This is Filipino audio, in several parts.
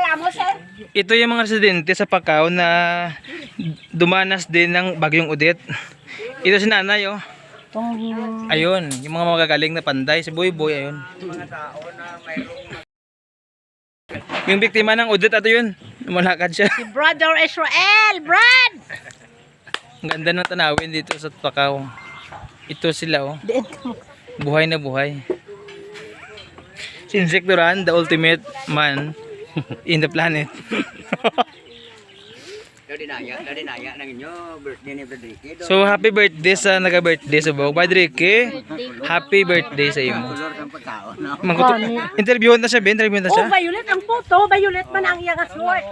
reklamo, sir? Ito yung mga residente sa Pacao na dumanas din ng bagyong Odette. Ito si nanay, oh. Ayun, yung mga magagaling na panday, si Boy Boy, ayun. Yung biktima ng Odette, ito yun. Malakad siya. Si Brother Israel, Brad! Ang ganda ng tanawin dito sa Pacao. Ito sila, oh. Buhay na buhay. Si Insekturan, the ultimate man in the planet. So happy birthday sa naga-birthday sa Bog. Brad Ricky, happy birthday sa imo. Interviewon na siya, Ben. Interviewon na siya. Oh, violet ang photo. Violet man ang iyang asword.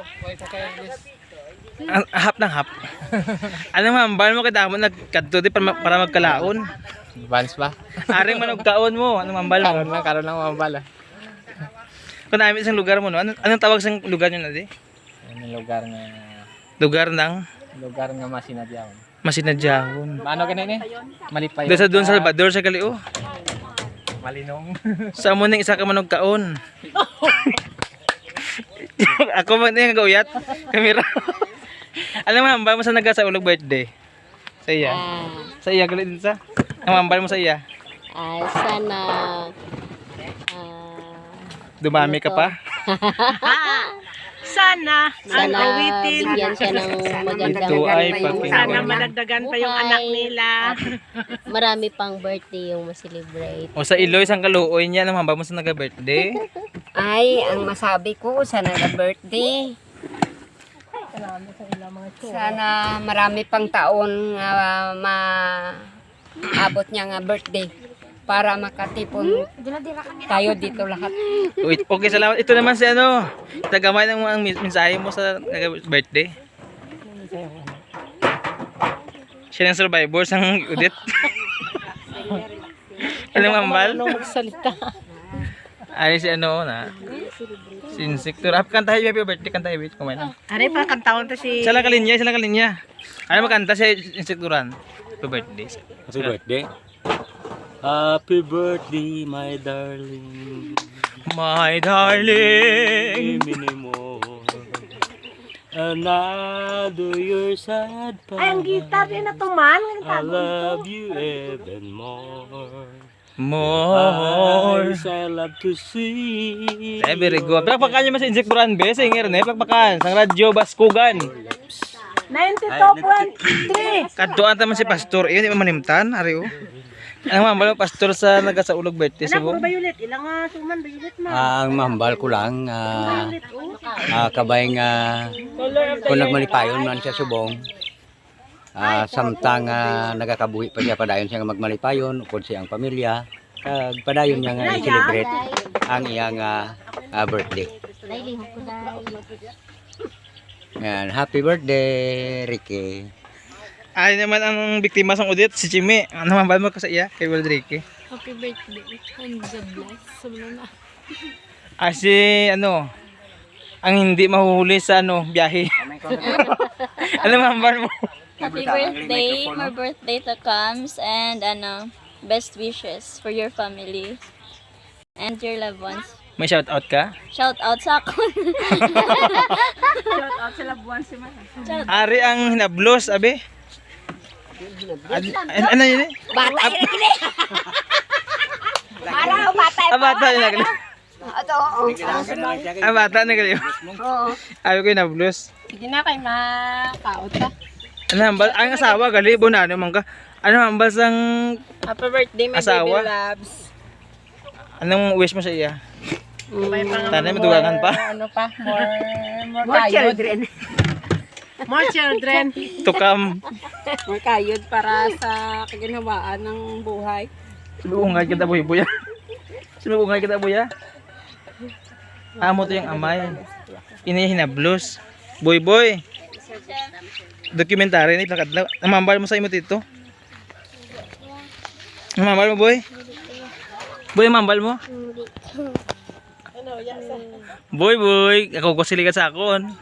Hap ng hap. Ano mambal mo kada mo nagkadto di para magkalaon. Vans ba? Aring manugkaon mo. Ano mambal mo? Karon lang mambal. Kung namin isang lugar mo, no? Anong tawag sa lugar nyo na di? Ano lugar nga masinadyawan. Masinadyahon. Ano ganun eh? Malipay. Doon sa Salvador sa Kalio. Malinong. Sa mo ning isa ka manugkaon. Ako man yung gawiyat. Kamera. Alam mo, hambal mo sa naga sa ulog birthday? Sa iya? Sa iya, galit din sa? Ang hambal mo sa iya? Sana Dumami ka pa? Sana ang awitin. bigyan siya ng magandang Ito ay pakinggan. Sana madagdagan pa yung anak nila. marami pang birthday yung ma-celebrate. O sa Iloy, isang kaluoy niya, ang hambal mo sa naga-birthday? Ay, ang masabi ko sa nag-birthday. Sana marami pang taon nga maabot niya nga birthday para makatipon tayo dito lahat. Okay, salamat. Ito naman si ano, tagamay ng mga mensahe mo sa birthday. Siya ng survivor sang Odette. Alam mo, Ambal? Magsalita. Ano si ano na? Si Insektor. Kanta happy birthday, kanta happy. Kumain na. Ari pa kantaon to si... Sila kalinya. Ano magkanta si Insektoran? Happy birthday. Happy birthday. Happy birthday, my darling. My darling. Minimum. Another year sad pa. Ay, ang gitar din na tuman. I love you even more. More. Eyes I love to see. Eh, very good. Pakpakan nyo mas Insektoran, be. Singer na. Pakpakan. Sang radyo, Baskugan. 92.3. Kadtuan taman si Pastor. Iyon, di manimtan. Ari, oh. Ang mambal mo, Pastor, sa nagasaulog birthday sa Anak, puro buong. violet. Ilang suman, violet ma. Ang mahambal ko lang, Violet, oh. kabayang kung nagmalipayon man siya subong. Samtang nagakabuhi pa siya padayon siya nga magmalipayon upod siyang pamilya. Padayon niya nga i-celebrate ang iyang birthday. Yan, happy birthday, Ricky. Ay naman ang biktima sa Odette, si Chime. Ano mambal mo ko sa iya, kay Waldricky? Happy birthday. And God bless. Sumunod na. Si ano, ang hindi mahuhuli sa ano, biyahe. Ano mambal mo? Happy birthday, my birthday to comes, and best wishes for your family and your loved ones. May shout out ka? Shout out sa ako. Shout out sa labuan si Ma. Ari ang hinablos, abe. Ano yun eh? Bata yun kini. Para bata. Bata yun na gali. Bata na gali. Oo. Ayaw ko hinablos. Hindi na kayo makaot ka. Ano hambal? Ang asawa, gali, bunano man ka. Ano hambal sang Happy birthday, my Asawa? baby loves. anong wish mo sa iya? Tanay Tanay madugangan pa. Ano pa? More children. More children. To come. More kayod para sa kaginhawaan ng buhay. Sulungay kita buya buya. Sulungay kita buya. Amo to yung amay. Ini hinablos. Boy boy. Dokumentary ni plakad. Namambal mo sa imo dito. Namambal mo boy. Boy mambal mo. Boy boy, ako ko silikat sa akon.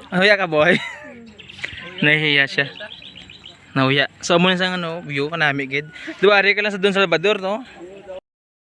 Ano ya ka boy? Nahihiya siya. Nauya. So amo na sa ano, view kanami gid. Duwari ka lang sa Don Salvador no.